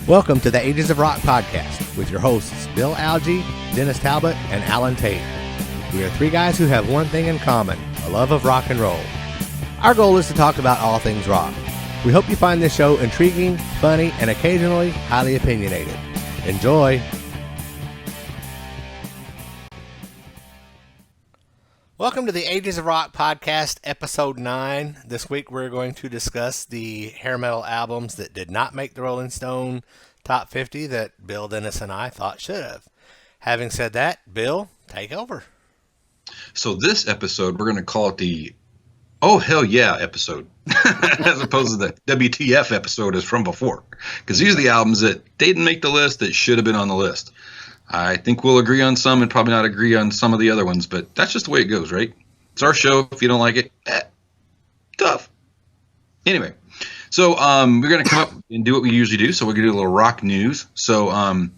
Welcome to the Ages of Rock podcast with your hosts Bill Algie, Dennis Talbot, and Alan Tate. We are three guys who have one thing in common, a love of rock and roll. Our goal is to talk about all things rock. We hope you find this show intriguing, funny, and occasionally highly opinionated. Enjoy! Welcome to the Ages of Rock podcast, episode 9. This week we're going to discuss the hair metal albums that did not make the Rolling Stone Top 50 that Bill, Dennis, and I thought should have. Having said that, Bill, take over. So this episode, we're going to call it the Oh Hell Yeah episode, as opposed to the WTF episode as from before. Because these are the albums that didn't make the list that should have been on the list. I think we'll agree on some and probably not agree on some of the other ones, but that's just the way it goes, right? It's our show. If you don't like it, tough. Anyway, so we're going to come up and do what we usually do. So we're going to do a little rock news. So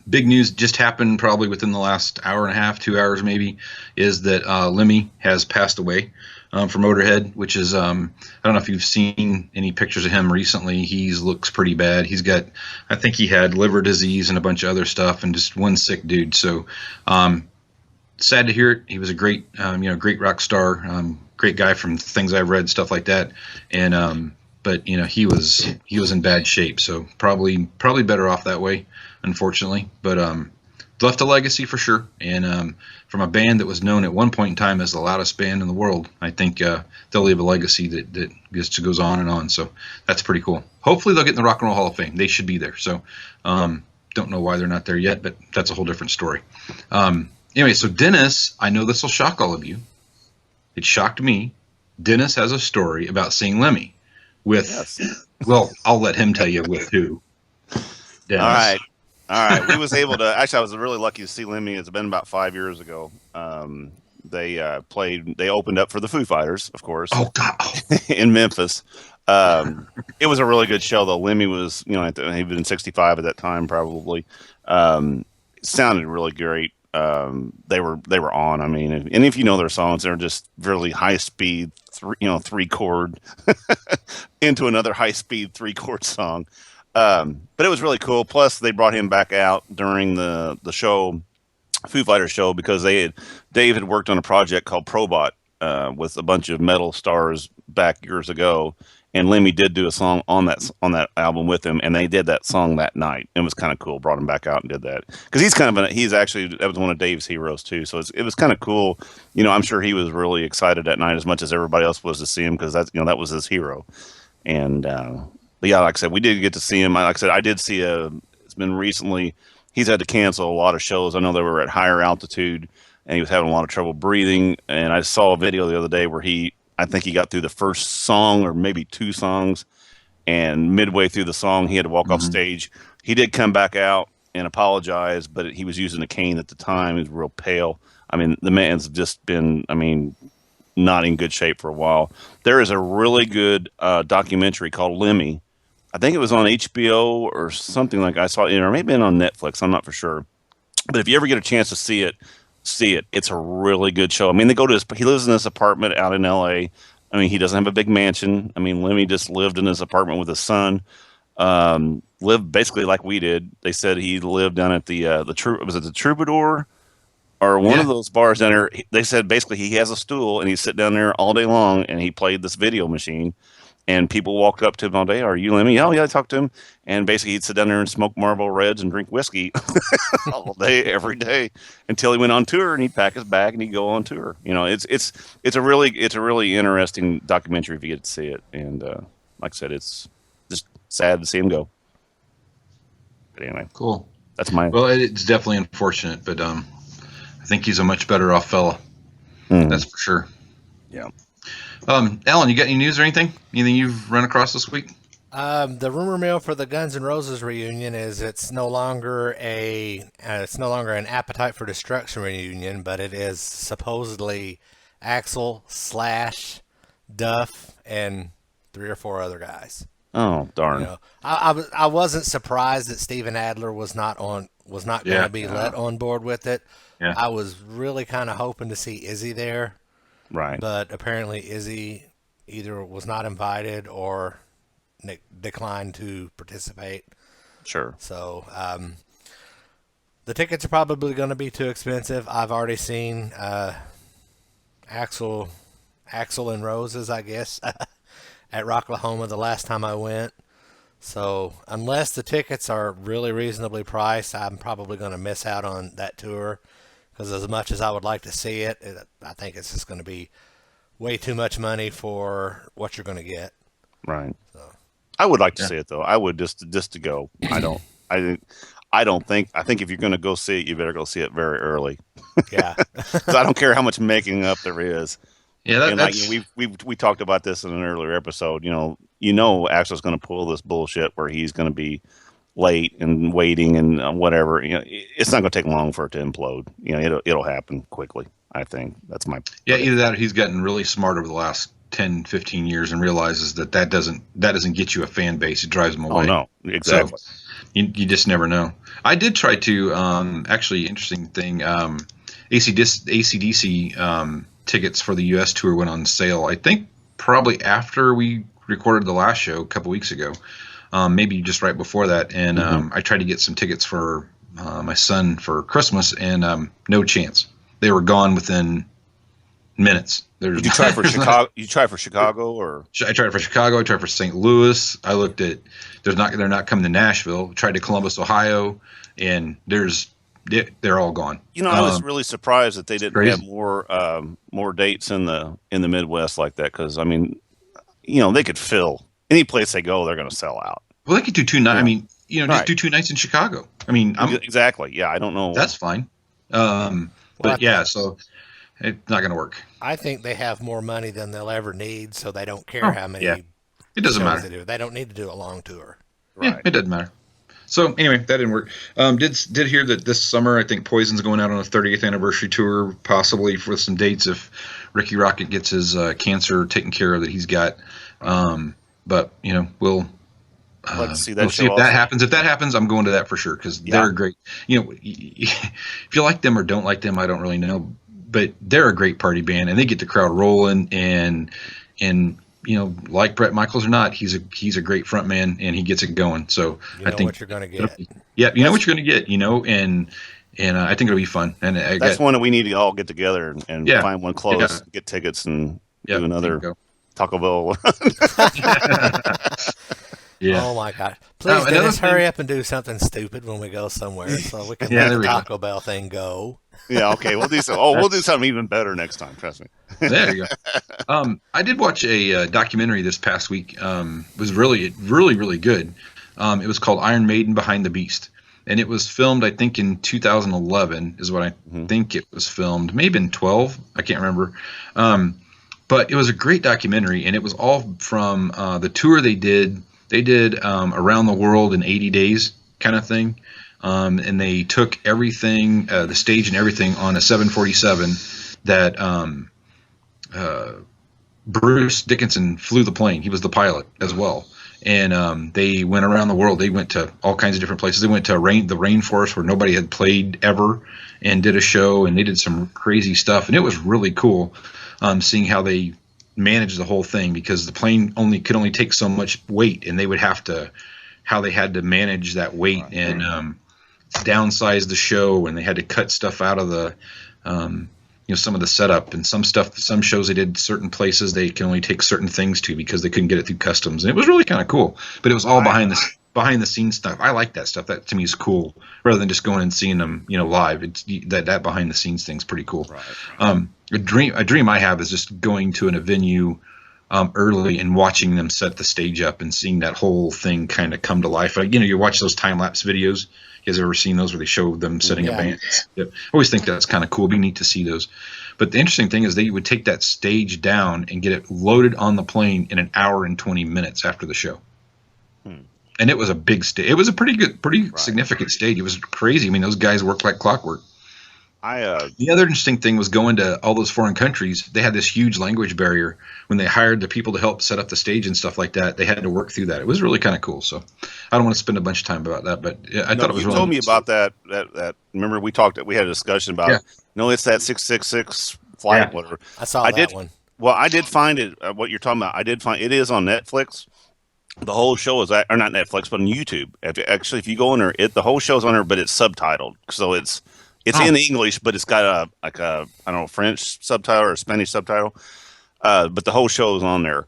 big news just happened probably within the last hour and a half, 2 hours maybe, is that Lemmy has passed away from Motorhead, which is, I don't know if you've seen any pictures of him recently. He looks pretty bad. He's got, I think he had liver disease and a bunch of other stuff and just one sick dude. So sad to hear it. He was a great, great rock star, great guy from things I've read, stuff like that. And, but he was in bad shape. So probably better off that way, unfortunately. But left a legacy for sure. And from a band that was known at one point in time as the loudest band in the world, I think they'll leave a legacy that just goes on and on. So that's pretty cool. Hopefully they'll get in the Rock and Roll Hall of Fame. They should be there. So don't know why they're not there yet, but that's a whole different story. Anyway, so Dennis, I know this will shock all of you. It shocked me. Dennis has a story about seeing Lemmy with, yes. Well, I'll let him tell you with who. Dennis. All right, we was able to. Actually, I was really lucky to see Lemmy. It's been about 5 years ago. They opened up for the Foo Fighters, of course. Oh God! In Memphis. It was a really good show, though. Lemmy was, he'd been 65 at that time, probably. It sounded really great. They were on. I mean, and if you know their songs, they're just really high speed, 3-chord into another high speed 3-chord song. But it was really cool. Plus, they brought him back out during the show, Foo Fighters show, because Dave had worked on a project called Probot with a bunch of metal stars back years ago, and Lemmy did do a song on that album with him, and they did that song that night. It was kind of cool. Brought him back out and did that because that was one of Dave's heroes too. So it was kind of cool. I'm sure he was really excited that night as much as everybody else was to see him because that was his hero, and. But yeah, like I said, we did get to see him. Like I said, I did see it's been recently, he's had to cancel a lot of shows. I know they were at higher altitude and he was having a lot of trouble breathing. And I saw a video the other day where I think he got through the first song or maybe 2 songs. And midway through the song, he had to walk off stage. He did come back out and apologize, but he was using a cane at the time. He was real pale. I mean, the man's just been, not in good shape for a while. There is a really good documentary called Lemmy. I think it was on HBO or something like I saw it, or maybe on Netflix. I'm not for sure. But if you ever get a chance to see it. It's a really good show. They go to he lives in this apartment out in LA. He doesn't have a big mansion. Lemmy just lived in his apartment with his son. Lived basically like we did. They said he lived down at the Troubadour or one of those bars down there. They said basically he has a stool and he'd sit down there all day long and he played this video machine. And people walked up to him all day. Are you Lemmy? Oh, yeah, I talked to him. And basically he'd sit down there and smoke Marlboro Reds and drink whiskey all day, every day, until he went on tour and he'd pack his bag and he'd go on tour. It's a really interesting documentary if you get to see it. And like I said, it's just sad to see him go. But anyway. Cool. That's my... Well, it's definitely unfortunate, but I think he's a much better off fella. That's for sure. Yeah. Alan, you got any news or anything? Anything you've run across this week? The rumor mill for the Guns N' Roses reunion is it's no longer an Appetite for Destruction reunion, but it is supposedly Axl, Slash, Duff, and 3 or 4 other guys. Oh, darn! I wasn't surprised that Steven Adler was not going to be let on board with it. Yeah. I was really kind of hoping to see Izzy there. Right. But apparently Izzy either was not invited or declined to participate. Sure. So the tickets are probably going to be too expensive. I've already seen Axl and Roses, I guess, at Rocklahoma the last time I went. So unless the tickets are really reasonably priced, I'm probably going to miss out on that tour. Because as much as I would like to see it, I think it's just going to be way too much money for what you're going to get. Right. So. I would like to see it though. I would just to go. I think if you're going to go see it, you better go see it very early. Yeah. So I don't care how much making up there is. Yeah, And like we talked about this in an earlier episode. Axel's going to pull this bullshit where he's going to be late and waiting and whatever. It's not going to take long for it to implode. It'll happen quickly. I think that's my. Yeah, either that or he's gotten really smart over the last 10, 15 years and realizes that doesn't get you a fan base. It drives them away. Oh no, exactly. So you just never know. I did try to actually interesting thing. AC/DC tickets for the U.S. tour went on sale. I think probably after we recorded the last show a couple weeks ago, maybe just right before that. And I tried to get some tickets for my son for Christmas, and no chance. They were gone within minutes. Did you try for Chicago? You try for Chicago or? I tried for Chicago. I tried for St. Louis. I looked at. They're not coming to Nashville. Tried to Columbus, Ohio, and they're all gone. I was really surprised that they didn't have more dates in the Midwest like that, because I mean, they could fill any place they go. They're going to sell out. Well, they could do 2 nights. Yeah. I mean, just do 2 nights in Chicago. I mean, exactly. Yeah, I don't know. That's fine. But yeah, so it's not going to work. I think they have more money than they'll ever need, so they don't care how many. Yeah. It doesn't matter. They don't need to do a long tour. Right. Yeah, it doesn't matter. So anyway, that didn't work. Did hear that this summer I think Poison's going out on a 30th anniversary tour, possibly with some dates if Ricky Rocket gets his cancer taken care of that he's got. But we'll. Let's see that. We'll see if that happens. If that happens, I'm going to that for sure because they're great. If you like them or don't like them, I don't really know. But they're a great party band, and they get the crowd rolling. And like Bret Michaels or not, he's a great front man, and he gets it going. So I think what you're going to get. Yeah, you know what you're going to get. And I think it'll be fun. And that's one that we need to all get together and find one close, get tickets, and do another Taco Bell. Yeah. Oh my God! Please, Dennis, hurry up and do something stupid when we go somewhere, so we can let the Taco Bell thing go. Yeah. Okay. We'll do so. Oh, we'll do something even better next time. Trust me. There you go. I did watch a documentary this past week. It was really, really, really good. It was called Iron Maiden Behind the Beast, and it was filmed, I think, in 2011 is what I think it was filmed. Maybe in 12. I can't remember. But it was a great documentary, and it was all from the tour they did. They did around the world in 80 days kind of thing. And they took everything, the stage and everything on a 747 that Bruce Dickinson flew the plane. He was the pilot as well. And they went around the world. They went to all kinds of different places. They went to the rainforest where nobody had played ever and did a show. And they did some crazy stuff. And it was really cool seeing how they manage the whole thing because the plane could only take so much weight, and they would have to how they had to manage that weight and downsize the show, and they had to cut stuff out of the some of the setup and some shows they did certain places they can only take certain things to because they couldn't get it through customs, and it was really kind of cool. But it was all behind the scenes stuff. I like that stuff. That to me is cool rather than just going and seeing them live. It's that behind the scenes thing's pretty cool. Right. A dream I have is just going to a venue early and watching them set the stage up and seeing that whole thing kind of come to life. You watch those time lapse videos. You guys ever seen those where they show them setting a band? Yeah. I always think that's kind of cool. It'd be neat to see those. But the interesting thing is they would take that stage down and get it loaded on the plane in an hour and 20 minutes after the show. And it was a big stage. It was a pretty significant stage. It was crazy. I mean, those guys worked like clockwork. The other interesting thing was going to all those foreign countries. They had this huge language barrier. When they hired the people to help set up the stage and stuff like that, they had to work through that. It was really kind of cool. So I don't want to spend a bunch of time about that, but I thought it was really. You told me about that. Remember we had a discussion about it. It's that 666 flight, whatever. I saw that one. Well, I did find it. What you're talking about, I did find it is on Netflix. The whole show is, or not Netflix, but on YouTube. Actually, if you go on there, the whole show's on there, but it's subtitled, so it's in English, but it's got a I don't know, French subtitle or Spanish subtitle. But the whole show is on there.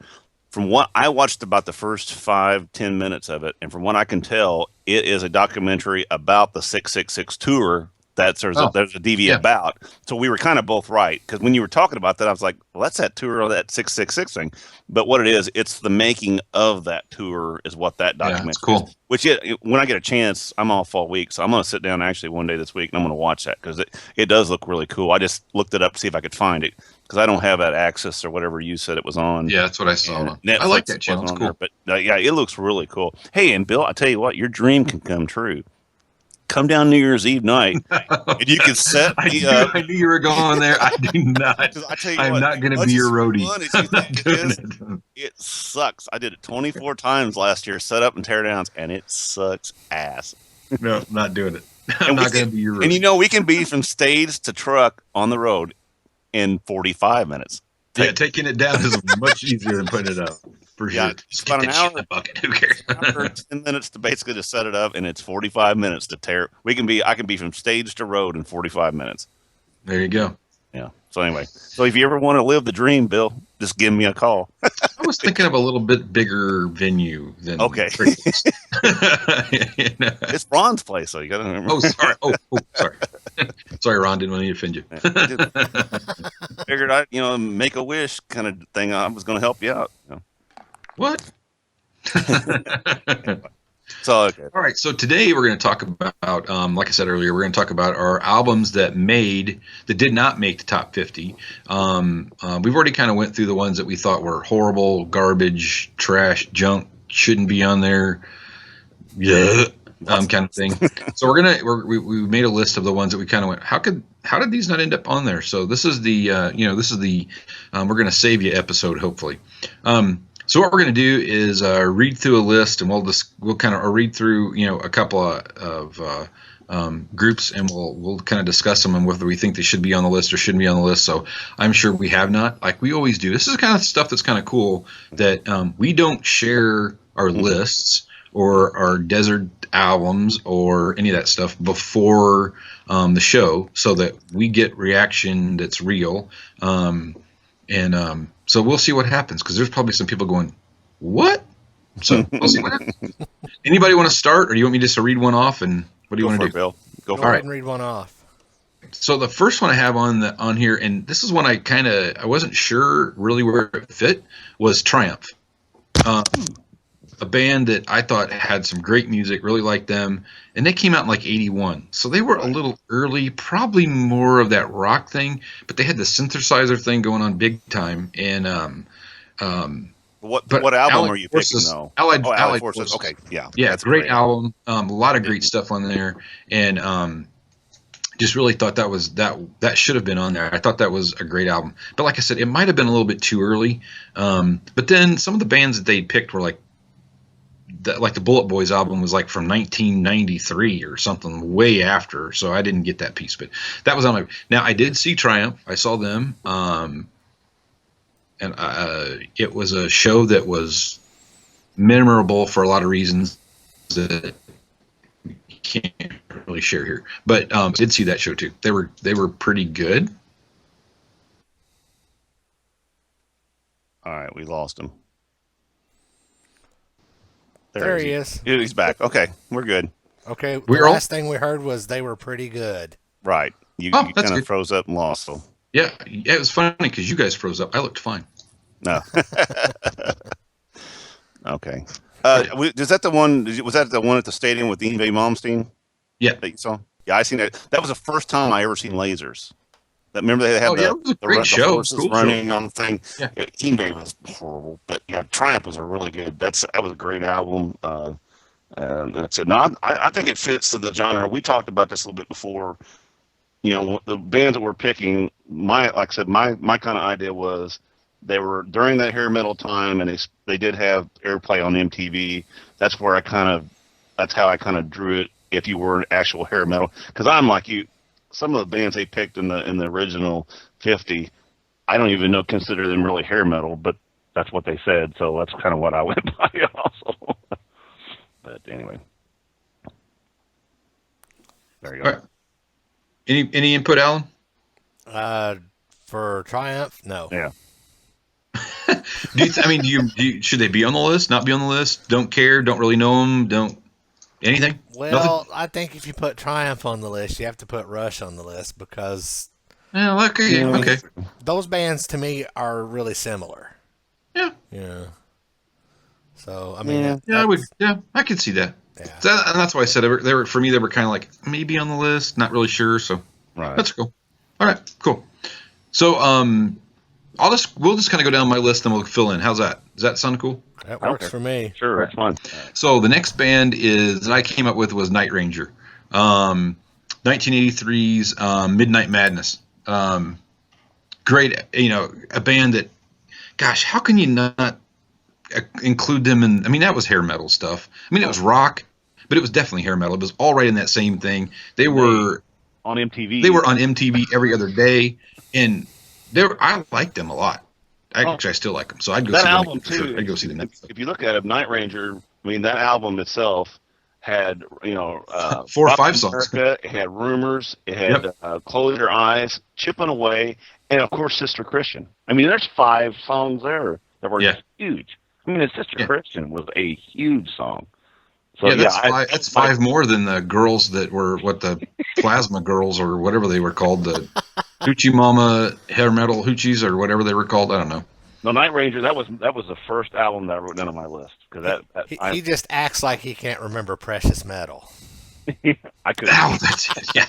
From what I watched, about the first 5-10 minutes of it, and from what I can tell, it is a documentary about the 666 tour. There's a DVD about. So we were kind of both right, because when you were talking about that, I was like, well, that's that tour of that 666 thing. But what it is, it's the making of that tour is what that documentary is. Which when I get a chance, I'm off all week, so I'm going to sit down actually one day this week and I'm going to watch that, because it does look really cool. I just looked it up to see if I could find it, because I don't have that access or whatever you said it was on. Yeah, that's what I saw. I like that channel. It's cool. There, but yeah, it looks really cool. Hey, and Bill, I tell you what, your dream can come true. Come down New Year's Eve night, and you can set me up. I knew you were going there. I do not. I tell you I'm not going to be your roadie. It sucks. I did it 24 times last year, set up and tear downs, and it sucks ass. No, not doing it. I'm not going to be your roadie. And we can be from stage to truck on the road in 45 minutes. Taking it down is much easier than putting it up. For sure. It's about an hour in the bucket. Who cares? 10 minutes to basically just set it up, and it's 45 minutes to tear. I can be from stage to road in 45 minutes. There you go. Yeah. So anyway, if you ever want to live the dream, Bill, just give me a call. I was thinking of a little bit bigger venue than. Okay. It's Ron's place, so you got to remember. Oh, sorry. Sorry. Sorry, Ron. Didn't want to offend you. Figured I'd make a wish kind of thing. I was going to help you out. What? It's all okay. All right. So today we're going to talk about, like I said earlier, we're going to talk about our albums that did not make the top 50. We've already kind of went through the ones that we thought were horrible, garbage, trash, junk, shouldn't be on there. Yeah. Kind of thing. So we made a list of the ones that we kind of went, how did these not end up on there? So this is the we're going to save you episode, hopefully. So what we're going to do is read through a list, and we'll kind of read through a couple of groups, and we'll kind of discuss them and whether we think they should be on the list or shouldn't be on the list. So I'm sure we have not, like we always do. This is kind of stuff that's kind of cool that we don't share our lists or our desert albums or any of that stuff before the show, so that we get reaction that's real. So we'll see what happens, because there's probably some people going, what? So we'll see what happens. Anybody want to start, or do you want me just to read one off? And what do you want to do? Bill? Go for it. All right. And read one off. So the first one I have on here, and this is one I wasn't sure really where it fit, was Triumph. A band that I thought had some great music, really liked them, and they came out in like 81. So they were a little early, probably more of that rock thing, but they had the synthesizer thing going on big time. And what album are you picking though? Allied Forces. Okay, yeah. Yeah, great album. A lot of great stuff on there, and just really thought that should have been on there. I thought that was a great album. But like I said, it might have been a little bit too early. But then some of the bands that they picked were like the Bullet Boys album was like from 1993 or something, way after. So I didn't get that piece, but that was on my. Now I did see Triumph. I saw them, and it was a show that was memorable for a lot of reasons that we can't really share here. But I did see that show too. They were pretty good. All right, we lost him. There he is. He's back. Okay, we're good. Okay, the last thing we heard was they were pretty good. Right. You kind of froze up and lost them. Yeah, it was funny because you guys froze up. I looked fine. No. Okay. Was that the one at the stadium with Yngwie Malmsteen? Yeah. That you saw? Yeah, I seen that. That was the first time I ever seen Lasers. Remember they had it was a great show. Horses running on the thing. Yeah. Yngwie was horrible, but yeah, Triumph was a really good. That was a great album. That's it. No, I think it fits to the genre. We talked about this a little bit before. The bands that we're picking. Like I said, my kind of idea was they were during that hair metal time, and they did have airplay on MTV. That's how I kind of drew it. If you were an actual hair metal, because I'm like you. Some of the bands they picked in the original 50, I don't even consider them really hair metal, but that's what they said. So that's kind of what I went by also. But anyway, there you go. All right. Any input, Alan? For Triumph, no. Yeah. Do you should they be on the list? Not be on the list? Don't care? Don't really know them? Don't anything? Well, Nothing? I think if you put Triumph on the list, you have to put Rush on the list because Yeah, okay, okay. those bands to me are really similar. Yeah, Yeah. So I mean, I could see that. Yeah. And that's why I said they were for me. They were kind of like maybe on the list, not really sure. So Right. that's cool. All right, cool. So we'll just kind of go down my list and we'll fill in. How's that? Does that sound cool? That works for me. Sure, that's fine. So the next band that I came up with was Night Ranger, 1983's Midnight Madness. Great, a band that, gosh, how can you not include them in? I mean, that was hair metal stuff. I mean, it was rock, but it was definitely hair metal. It was all right in that same thing. They were on MTV. They were on MTV every other day, and I liked them a lot. Actually, I still like them, so I'd go that see album them. For sure. too. I'd go see them. If you look at it, Night Ranger. I mean, that album itself had 4 or 5 songs. America, it had Rumors. It had Close Your Eyes, Chipping Away, and of course Sister Christian. I mean, there's 5 songs there that were huge. I mean, Sister Christian was a huge song. So, that's 5 more than the girls that were the Plasma Girls or whatever they were called, the Hoochie Mama hair metal hoochies or whatever they were called. I don't know. No, Night Ranger. That was the first album that I wrote down on my list because he just acts like he can't remember Precious Metal. I couldn't. Ow, that's it. Yeah.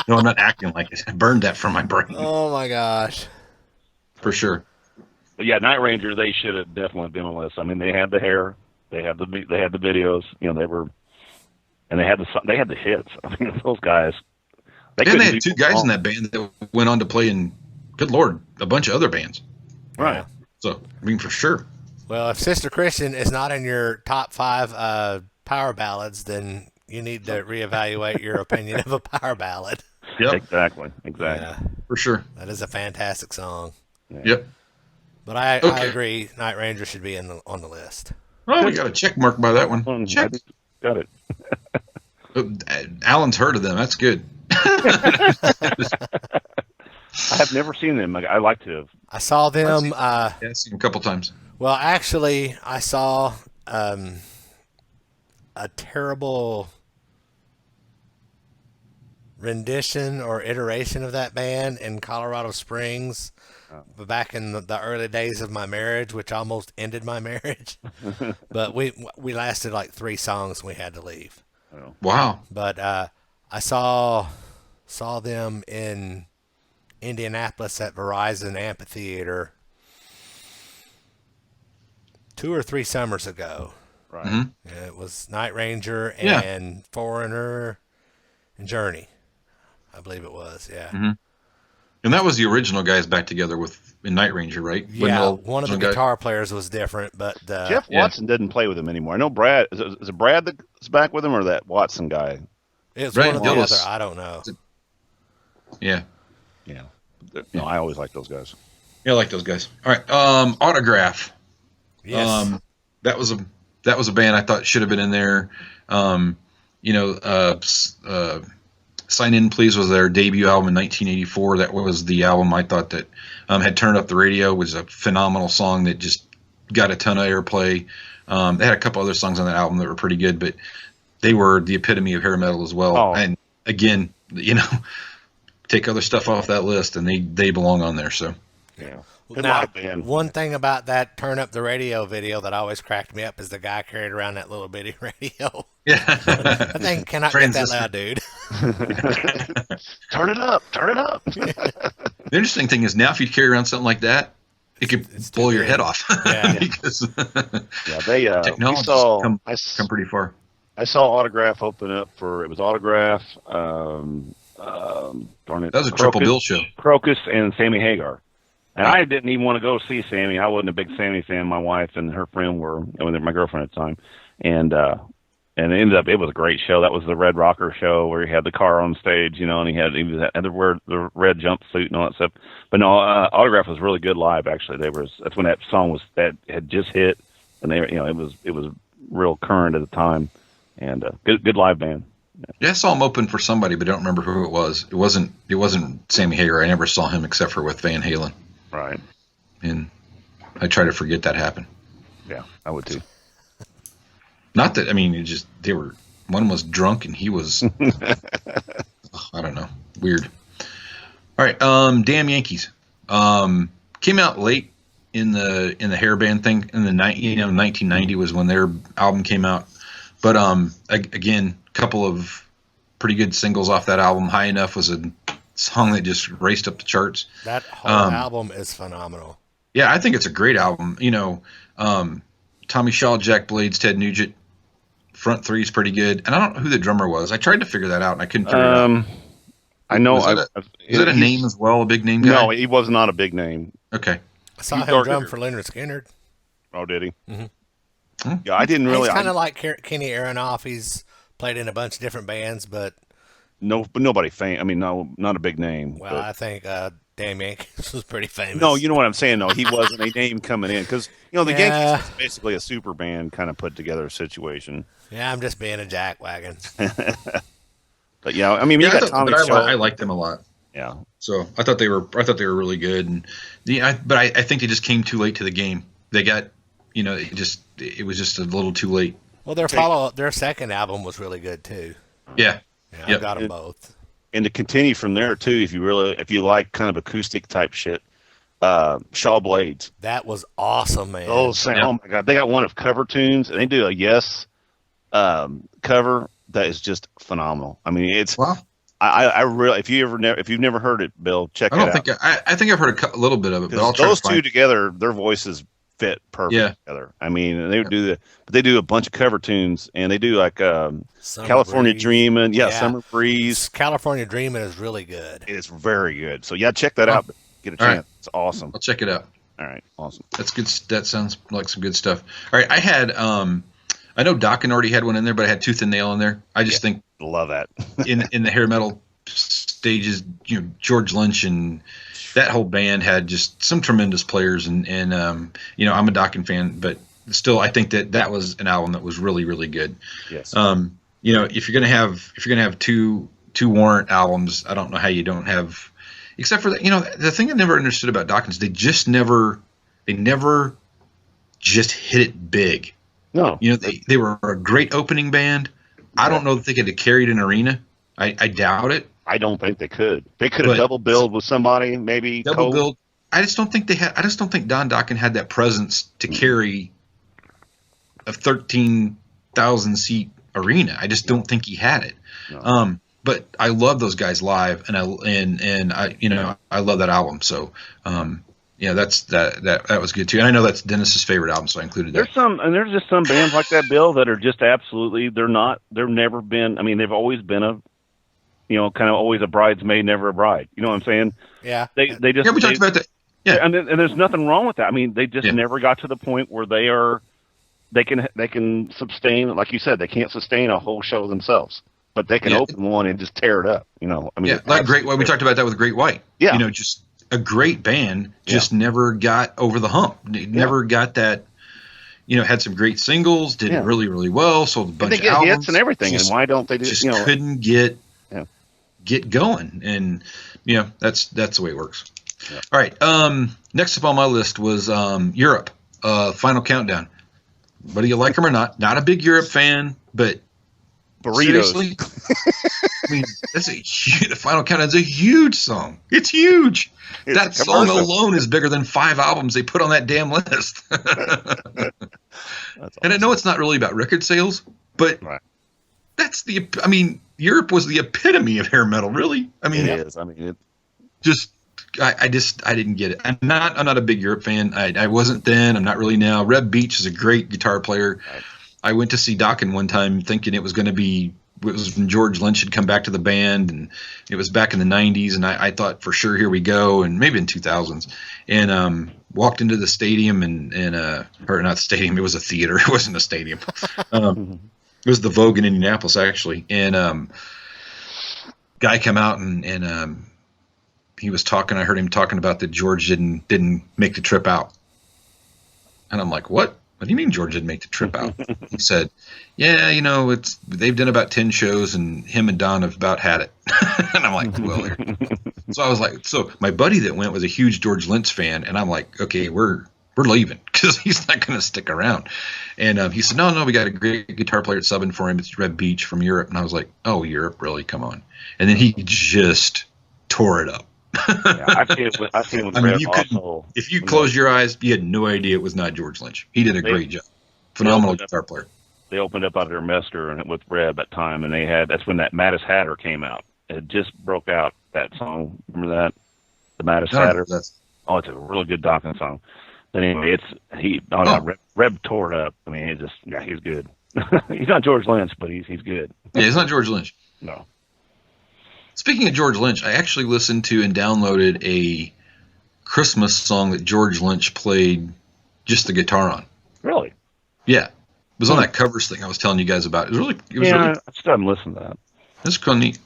No, I'm not acting like it. I burned that from my brain. Oh my gosh. For sure. But yeah, Night Ranger. They should have definitely been on the list. I mean, they had the hair. They had the videos, they were, and they had the hits. I mean, those guys. They had 2 guys in that band that went on to play in, good Lord, a bunch of other bands. Right. So, I mean, for sure. Well, if Sister Christian is not in your top 5 power ballads, then you need to reevaluate your opinion of a power ballad. Yep. Exactly. Yeah, for sure. That is a fantastic song. Yeah. Yep. But I agree, Night Ranger should be on the list. Oh, we got a check mark by that one. Check. Got it. Alan's heard of them. That's good. I have never seen them. I like to have. I saw them. I've seen them a couple times. Well, actually, I saw a terrible rendition or iteration of that band in Colorado Springs. Back in the early days of my marriage, which almost ended my marriage. But we lasted like 3 songs and we had to leave. Wow. But I saw them in Indianapolis at Verizon Amphitheater 2 or 3 summers ago. Right. Mm-hmm. It was Night Ranger and Foreigner and Journey. I believe it was, yeah. Mm-hmm. And that was the original guys back together in Night Ranger, right? Yeah, one of the guitar players was different, but Jeff Watson didn't play with him anymore. I know Brad. Is it Brad that's back with him, or that Watson guy? It's one or the other. I don't know. Yeah. Yeah. No, I always like those guys. Yeah, I like those guys. All right. Autograph. Yes. That was a band I thought should have been in there. Sign In Please was their debut album in 1984. That was the album I thought that had turned up the radio. It was a phenomenal song that just got a ton of airplay. They had a couple other songs on that album that were pretty good, but they were the epitome of hair metal as well. Oh. And again, take other stuff off that list, and they belong on there. So yeah. Now, one thing about that Turn Up the Radio video that always cracked me up is the guy carried around that little bitty radio. Yeah. I think cannot get that loud, dude. Turn it up. The interesting thing is now if you carry around something like that, it could blow your head off. Yeah. Because technology's come pretty far. I saw Autograph open up it was Autograph, darn it. That was a triple bill show. Crocus and Sammy Hagar. And I didn't even want to go see Sammy. I wasn't a big Sammy fan. My wife and her friend were, my girlfriend at the time. And And it was a great show. That was the Red Rocker show where he had the car on stage, you know, and he had to wear the red jumpsuit and all that stuff. But no, Autograph was really good live. Actually, that's when that song that had just hit, and it was real current at the time, and good live band. Yeah, I saw him open for somebody, but I don't remember who it was. It wasn't Sammy Hagar. I never saw him except for with Van Halen. Right. And I try to forget that happened. Yeah, I would too. Not that, I mean, one was drunk and he was, I don't know, weird. All right, Damn Yankees. Came out late in the hair band thing in the 1990 was when their album came out. But again, a couple of pretty good singles off that album. High Enough was a song that just raced up the charts. That whole album is phenomenal. Yeah, I think it's a great album. Tommy Shaw, Jack Blades, Ted Nugent. Front three is pretty good. And I don't know who the drummer was. I tried to figure that out, and I couldn't figure it out. I know. Is that a name as well, a big name guy? No, he was not a big name. Okay. I saw him drum for Leonard Skinner. Oh, did he? Mm-hmm. Yeah, I didn't really. He's kind of like Kenny Aronoff. He's played in a bunch of different bands, but nobody famous. I mean, no, not a big name. Well, I think Damn Yankees was pretty famous. No, you know what I'm saying. No, he wasn't a name coming in because the Yankees is basically a super band kind of put together situation. Yeah, I'm just being a jackwagon. But yeah, I mean, you got Tommy Shaw. I liked them a lot. Yeah. So I thought they were really good, and but I think they just came too late to the game. They got, it was just a little too late. Well, their second album was really good too. Yeah. I got them both. And to continue from there too, if you like kind of acoustic type shit, Shaw Blades. That was awesome, man. Oh my God, they got one of cover tunes, and they do a Yes cover that is just phenomenal. I mean, it's wow. I really, if you've never heard it, Bill, check it out. I think I've heard a little bit of it, but I'll try those two together, their voices fit perfect together. I mean, they do a bunch of cover tunes, and they do like California Dreamin', Summer Breeze. California Dreamin' is really good. It's very good. So yeah, check that out. Get a chance. Right. It's awesome. I'll check it out. All right, awesome. That's good. That sounds like some good stuff. All right, I had I know Dokken already had one in there, but I had Tooth and Nail in there. I just think love that in the hair metal stages, George Lynch and that whole band had just some tremendous players, and I'm a Dokken fan, but still I think that was an album that was really, really good. Yes. If you're gonna have two Warrant albums, I don't know how you don't have, except for that. The thing I never understood about Dokken is they never just hit it big. No. They were a great opening band. I don't know that they could have carried an arena. I doubt it. I don't think they could. They could have double billed with somebody, maybe double billed. I just don't think Don Dokken had that presence to carry a 13,000 seat arena. I just don't think he had it. No. But I love those guys live, and I love that album. So that was good too. And I know that's Dennis's favorite album, so I included that. There's just some bands like that, Bill, that are just absolutely they've never been. I mean, they've always been kind of always a bridesmaid, never a bride. You know what I'm saying? Yeah. We talked about that. Yeah. And there's nothing wrong with that. I mean, they just never got to the point where they can sustain, like you said, they can't sustain a whole show themselves, but they can open one and just tear it up. I mean, like Great White. We talked about that with Great White. Yeah. Just a great band, just never got over the hump. Never got that. Had some great singles, did really, really well, sold a bunch of albums, hits and everything. And why don't they just couldn't get going? And that's the way it works. Yeah. All right. Next up on my list was Europe. Final Countdown. Whether you like them or not, not a big Europe fan, but burritos. Seriously, I mean, the Final Countdown is a huge song. It's huge. That song alone is bigger than 5 albums they put on that damn list. Awesome. And I know it's not really about record sales, but that's Europe was the epitome of hair metal, really. I mean, it is. I mean, I didn't get it. I'm not a big Europe fan. I wasn't then. I'm not really now. Reb Beach is a great guitar player. Right. I went to see Dokken one time thinking it was when George Lynch had come back to the band, and it was back in the 90s, and I thought for sure here we go, and maybe in 2000s, and walked into the stadium or not stadium, it was a theater, it wasn't a stadium, It was the Vogue in Indianapolis, actually. And guy come out and he was talking. I heard him talking about that George didn't make the trip out. And I'm like, what? What do you mean George didn't make the trip out? He said, yeah, they've done about 10 shows and him and Don have about had it. And I'm like, well, so I was like, so my buddy that went was a huge George Lynch fan. And I'm like, okay, we're leaving because he's not going to stick around. And he said, no, we got a great guitar player subbing for him. It's Reb Beach from Europe. And I was like, oh, Europe, really? Come on. And then he just tore it up. Yeah, I feel with Reb also. If you closed your eyes, you had no idea it was not George Lynch. He did a great job. Phenomenal guitar player. They opened up out of their Mester with Reb at time, and that's when that Mattis Hatter came out. It just broke out, that song. Remember that? The Mattis Hatter? Oh, it's a really good Dokken song. But anyway, Reb tore it up. I mean, he's good. He's not George Lynch, but he's good. Yeah, he's not George Lynch. No. Speaking of George Lynch, I actually listened to and downloaded a Christmas song that George Lynch played just the guitar on. Really? Yeah. It was on that covers thing I was telling you guys about. It was really I still haven't listened to that. That's kind of neat.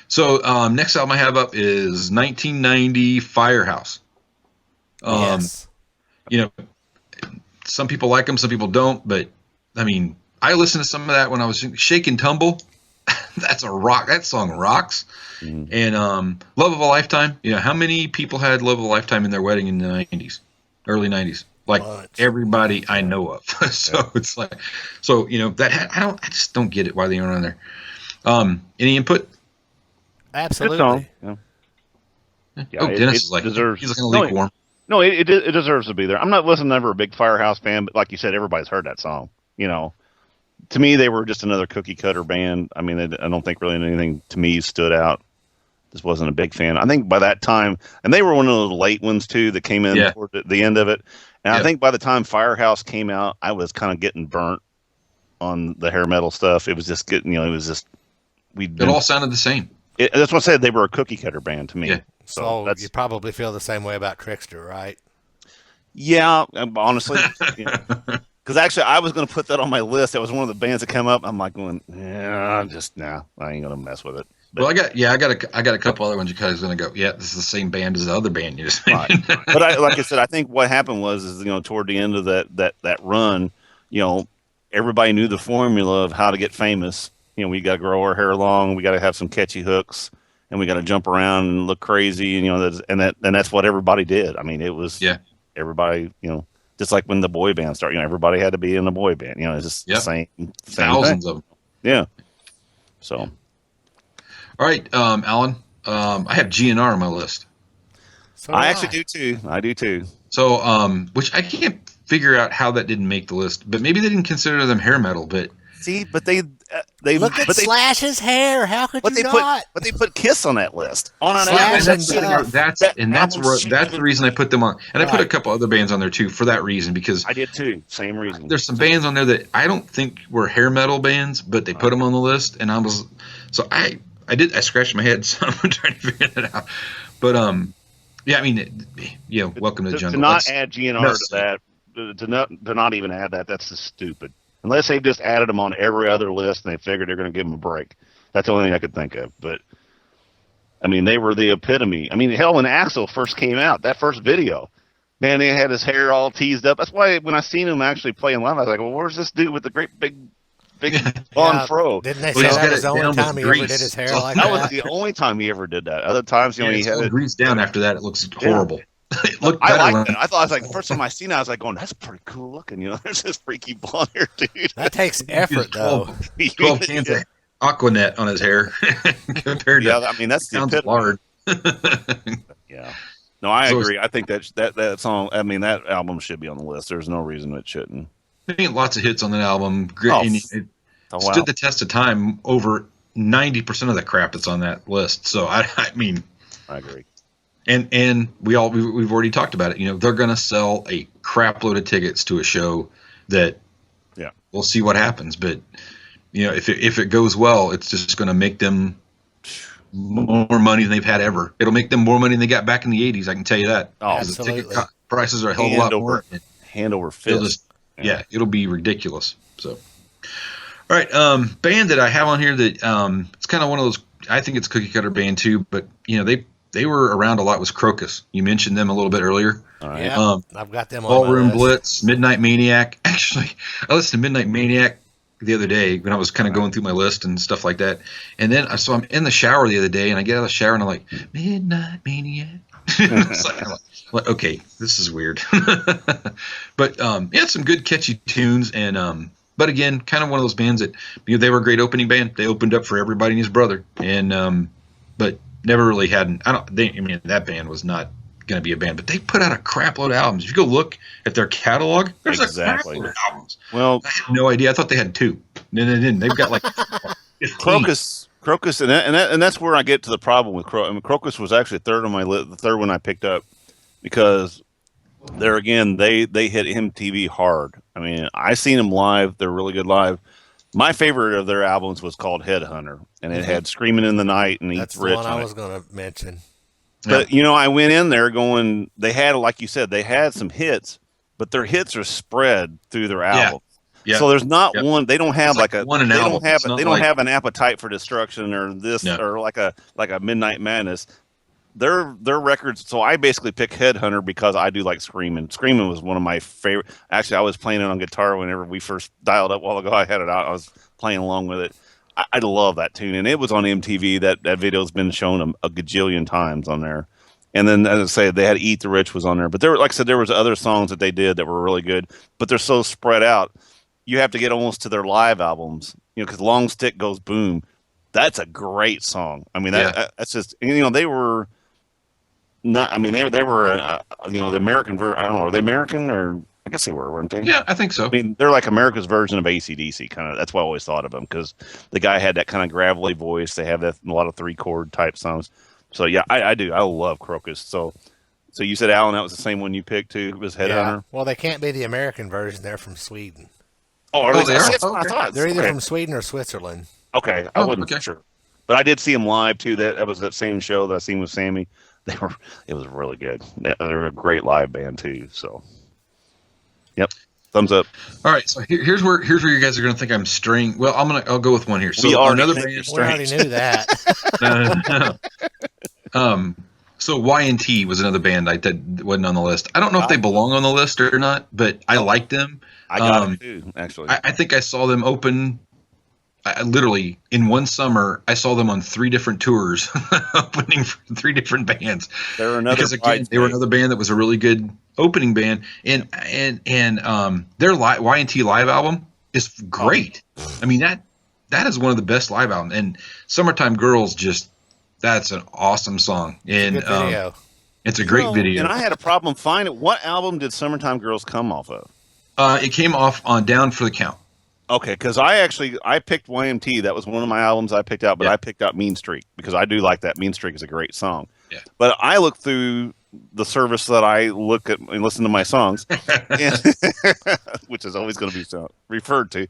So next album I have up is 1990 Firehouse. Yes. Some people like them, some people don't, but I mean, I listened to some of that when I was Shake and Tumble. That's a rock. That song rocks. Mm. And Love of a Lifetime. How many people had Love of a Lifetime in their wedding in the 90s, early 90s? Like everybody I know of. So it's like, that I just don't get it why they aren't on there. Any input? Absolutely. Yeah. Dennis is like, he's looking lukewarm. No, it deserves to be there. I wasn't never a big Firehouse fan, but like you said, everybody's heard that song. To me, they were just another cookie cutter band. I mean, I don't think really anything to me stood out. Just wasn't a big fan. I think by that time, and they were one of those late ones too that came in toward the end of it. And I think by the time Firehouse came out, I was kind of getting burnt on the hair metal stuff. It was just getting, it all sounded the same. That's what I said. They were a cookie cutter band to me. Yeah. So you probably feel the same way about Trickster, right? Yeah, honestly. Because actually, I was going to put that on my list. That was one of the bands that came up. I'm like going, I ain't going to mess with it. But, well, I got a couple other ones you guys are going to go, yeah, this is the same band as the other band you just mentioned. Right. But like I said, I think what happened was toward the end of that run, everybody knew the formula of how to get famous. We got to grow our hair long, we got to have some catchy hooks, and we got to jump around and look crazy. And that's what everybody did. I mean, it was everybody. Just like when the boy band started, everybody had to be in the boy band. It's just the same thousands thing. of them. Yeah. So. All right, Alan. I have GNR on my list. So I actually do too. I do too. So, which I can't figure out how that didn't make the list, but maybe they didn't consider them hair metal. But see, they look at Slash's hair. How could you not? But they put Kiss on that list. That's the reason I put them on, and I put a couple other bands on there too for that reason because I did too. Same reason. There's some bands on there that I don't think were hair metal bands, but they put them on the list, and I scratched my head some trying to figure that out. But welcome to the jungle. To not add GNR to that, to not even add that, that's just stupid. Unless they've just added them on every other list and they figured they're going to give them a break. That's the only thing I could think of. But, I mean, they were the epitome. I mean, hell, when Axl first came out, that first video, man, they had his hair all teased up. That's why when I seen him actually playing live, I was like, well, where's this dude with the great big blonde fro? Didn't they say that was the only time he ever did his hair like that? That was the only time he ever did that. Other times, he had it greased down. After that, it looks horrible. It looked I liked it. I was like, the first time I seen it, I was like, going, that's pretty cool looking. There's this freaky blonde hair dude. That takes effort, though. 12 cans of Aquanet on his hair compared to. I mean, that's sounds lard. Yeah. No, I agree. I think that song. I mean, that album should be on the list. There's no reason it shouldn't. I think lots of hits on that album. It stood the test of time. Over 90% of the crap that's on that list. So I mean, I agree. And we've already talked about it. They're going to sell a crap load of tickets to a show that, we'll see what happens. But if it goes well, it's just going to make them more money than they've had ever. It'll make them more money than they got back in the 80s. I can tell you that. Oh, absolutely. The ticket prices are a hell of a lot more. Hand over fist. It'll be ridiculous. So, All right, band that I have on here that it's kind of one of those. I think it's cookie cutter band too, but they were around a lot. Was Crocus? You mentioned them a little bit earlier. All right. Yeah, I've got them on Ballroom my list. Blitz, Midnight Maniac. Actually, I listened to Midnight Maniac the other day when I was kind of going through my list and stuff like that. And then so I'm in the shower the other day, and I get out of the shower and I'm like, Midnight Maniac. It's like, okay, this is weird. But yeah, some good catchy tunes, and but again, kind of one of those bands that they were a great opening band. They opened up for everybody and his brother, and but never really had. That band was not going to be a band, but they put out a crap load of albums. If you go look at their catalog, there's a crap load of albums. Well, I had no idea. I thought they had 2. No, they didn't. They've got like 15. Crocus, and that's where I get to the problem with Crocus. I mean, Crocus was actually third on my list, the third one I picked up, because there again they hit MTV hard. I mean, I seen them live; they're really good live. My favorite of their albums was called Headhunter, and it had "Screaming in the Night" and "Eats Rich." That's the one I was going to mention. But I went in there going, they had, like you said, they had some hits, but their hits are spread through their albums. Yeah. So there's not one. They don't have like a one an album. They don't have an Appetite for Destruction or this or like a Midnight Madness. Their records. So I basically pick Headhunter because I do like Screaming. Screaming was one of my favorite. Actually, I was playing it on guitar whenever we first dialed up a while ago. I had it out. I was playing along with it. I love that tune, and it was on MTV. That video's been shown a gajillion times on there. And then, as I say, they had "Eat the Rich" was on there. But like I said, there was other songs that they did that were really good. But they're so spread out. You have to get almost to their live albums, because "Long Stick Goes Boom," that's a great song. I mean, that's just they were not. I mean, they were the American version. I don't know, are they American or? I guess they weren't they? Yeah, I think so. I mean, they're like America's version of AC/DC, kind of. That's what I always thought of them, because the guy had that kind of gravelly voice. They have that a lot of 3-chord type songs. So yeah, I do. I love Crocus. So you said, Alan, that was the same one you picked too? It was Headhunter? Yeah. Well, they can't be the American version. They're from Sweden. Oh, they are? That's what I thought. They're either from Sweden or Switzerland. Okay, I wasn't sure. But I did see them live too. That was that same show that I seen with Sammy. It was really good. They're a great live band too. So. Yep. Thumbs up. All right. So here's where you guys are going to think I'm straying. Well, I'll go with one here. So another band. We already knew that. No. So Y&T was another band that wasn't on the list. I don't know if they belong on the list or not, but I like them. I got them too, actually. I think I saw them open. Literally in one summer, I saw them on 3 different tours, opening for 3 different bands. They were another band that was a really good opening band, and their Y&T live album is great. I mean that is one of the best live albums. And "Summertime Girls" that's an awesome song, and good video. It's a great video. And I had a problem finding what album did "Summertime Girls" come off of. It came off on "Down for the Count." Okay, because I picked Y&T. That was one of my albums I picked out, but I picked out "Mean Streak" because I do like that. "Mean Streak" is a great song. Yeah. But I looked through the service that I look at and listen to my songs, which is always going to be referred to.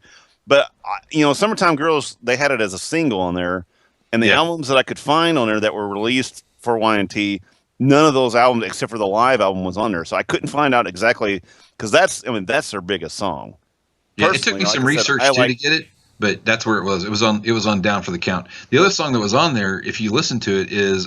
But "Summertime Girls," they had it as a single on there, and the albums that I could find on there that were released for Y&T, none of those albums except for the live album was on there. So I couldn't find out exactly, because that's their biggest song. Yeah, it took me some research to get it, but that's where it was. It was on "Down for the Count." The other song that was on there, if you listen to it, is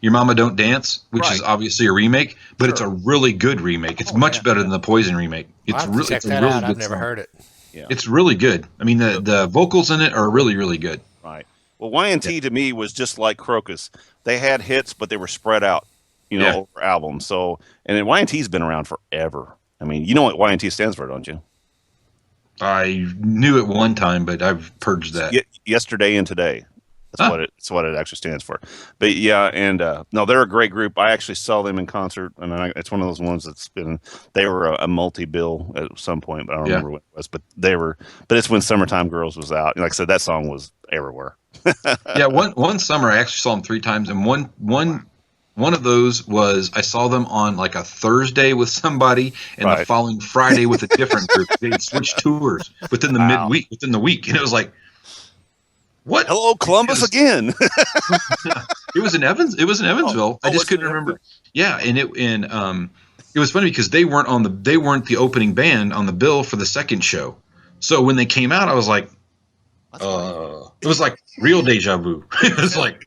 "Your Mama Don't Dance," which is obviously a remake, but it's a really good remake. It's much better than the Poison remake. It's really good. I've never heard it. Yeah. It's really good. I mean, the vocals in it are really, really good. Right. Well, Y&T to me was just like Crocus. They had hits, but they were spread out, over albums. So, and then Y&T's been around forever. I mean, you know what Y&T stands for, don't you? I knew it one time, but I've purged that. Yesterday and Today. That's what it actually stands for. But yeah, and no, they're a great group. I actually saw them in concert, and it's one of those ones they were a multi-bill at some point, but I don't remember what it was. But but it's when "Summertime Girls" was out. And like I said, that song was everywhere. Yeah, one summer I actually saw them 3 times, and one of those was I saw them on like a Thursday with somebody, and the following Friday with a different group. They switched tours within the week, and it was like, what? Hello, Columbus again. It was in Evansville. I just couldn't remember. Yeah, and it was funny because they weren't the opening band on the bill for the second show. So when they came out, I was like, It was like real deja vu. It was like,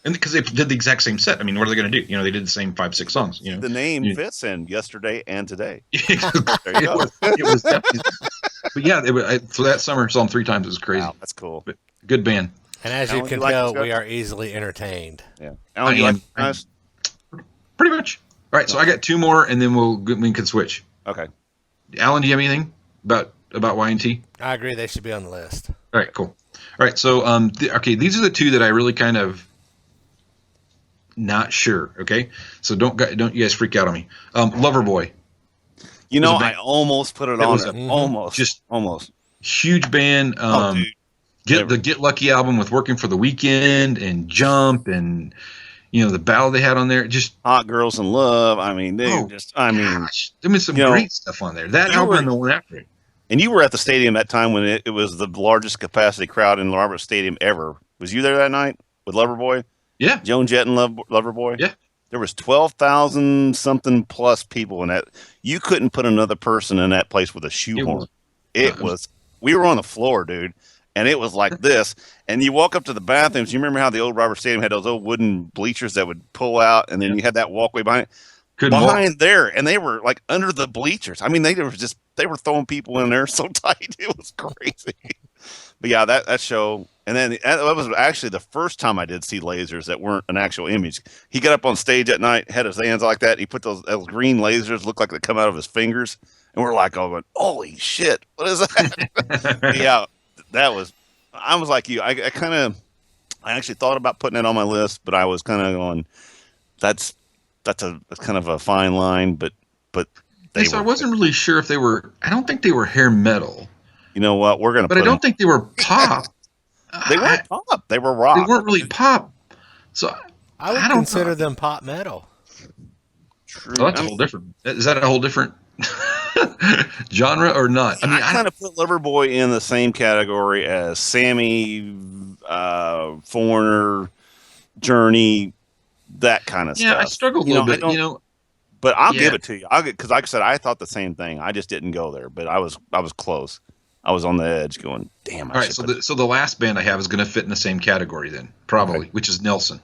and because they did the exact same set. I mean, what are they going to do? They did the same 5-6 songs. The name fits in yesterday and today. There you go. It was definitely, but yeah, for that summer, saw them 3 times. It was crazy. Wow, that's cool. But good band. And as you can tell, we are easily entertained. Yeah, Alan, you like guys? Pretty much. All right, so I got 2 more, and then we can switch. Okay. Alan, do you have anything about Y&T? I agree. They should be on the list. All right, cool. All right, so these are the 2 that I really kind of not sure. Okay, so don't you guys freak out on me. Loverboy. I almost put it on there. Almost. Huge band. The Get Lucky album with Working for the Weekend and Jump and the ballad they had on there. Just Hot Girls in Love. I mean, some great stuff on there. That album and the one after it. And you were at the stadium that time when it was the largest capacity crowd in Robert Stadium ever. Was you there that night with Loverboy? Yeah. Joan Jett and Loverboy? Yeah. There was 12,000 something plus people in that. You couldn't put another person in that place with a shoehorn. We were on the floor, dude. And it was like this. And you walk up to the bathrooms. You remember how the old Robert Stadium had those old wooden bleachers that would pull out, and then you had that walkway behind it? Behind there, and they were like under the bleachers. I mean, they were throwing people in there so tight. It was crazy. But yeah, that show. And then that was actually the first time I did see lasers that weren't an actual image. He got up on stage at night, had his hands like that. He put those green lasers, look like they come out of his fingers. And we're like, oh, holy shit, what is that? Yeah, I was like you. I actually thought about putting it on my list, but I was kind of going, that's kind of a fine line, but I wasn't really sure if they were. I don't think they were hair metal. You know what? But I don't think they were pop. They weren't pop. They were rock. They weren't really pop. So I would consider them pop metal. True. Well, that's a whole different. Is that a whole different genre or not? I kind of put Loverboy in the same category as Sammy, Foreigner, Journey, that kind of stuff. Yeah, I struggled a little bit. But I'll give it to you. Because like I said, I thought the same thing. I just didn't go there, but I was close. I was on the edge, going, "Damn!" All right, so the last band I have is going to fit in the same category then, probably, which is Nelson.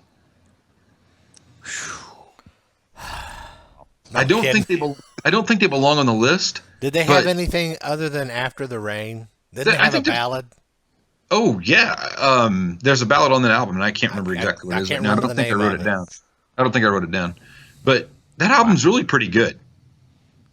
I don't think they belong on the list. Did they have anything other than After the Rain? Did they have a ballad? Oh yeah, there's a ballad on that album, and I can't remember exactly what it is. I don't think I wrote it down. I don't think I wrote it down, but that album's really pretty good.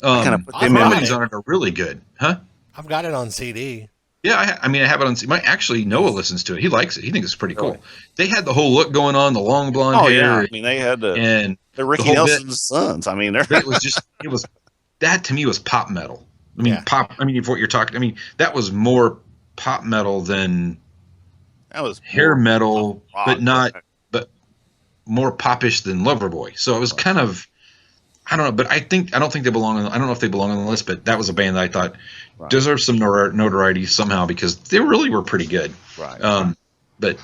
The harmonies on it are really good, huh? I've got it on CD. Yeah, I have it on CD. Actually, Noah listens to it. He likes it. He thinks it's pretty cool. They had the whole look going on, the long blonde hair. Yeah. I mean, they had the Ricky Nelson's sons. I mean, it was that to me was pop metal. I mean, pop. I mean, if what you're talking, I mean, that was more pop metal than that was hair metal, but more popish than Loverboy. So it was kind of, I don't know, but I don't think they belong on. I don't know if they belong on the list, but that was a band that I thought deserved some notoriety somehow because they really were pretty good. Right. But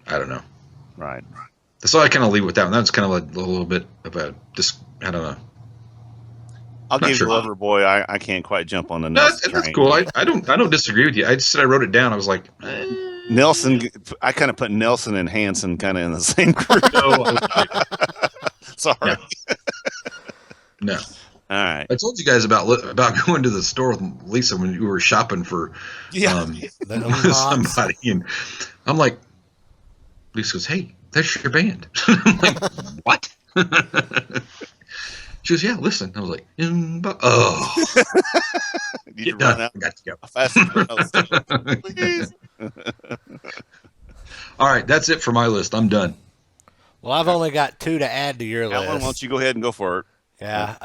I don't know. Right. So I kind of leave with that one. That's kind of a little bit about just, I don't know. I'll give you Loverboy. I can't quite jump on the Nelson train. That's cool. I don't disagree with you. I just said I wrote it down. I was like, Nelson. I kind of put Nelson and Hanson kind of in the same group. Sorry. No. All right. I told you guys about going to the store with Lisa when you were shopping for somebody, and I'm like, Lisa goes, "Hey, that's your band." I'm like, "What?" She goes, "Yeah, listen." I was like, "Oh." Did you run out? I got to go. Please. All right, that's it for my list. I'm done. Well, I've only got 2 to add to your list. Alan, why don't you go ahead and go for it? Yeah.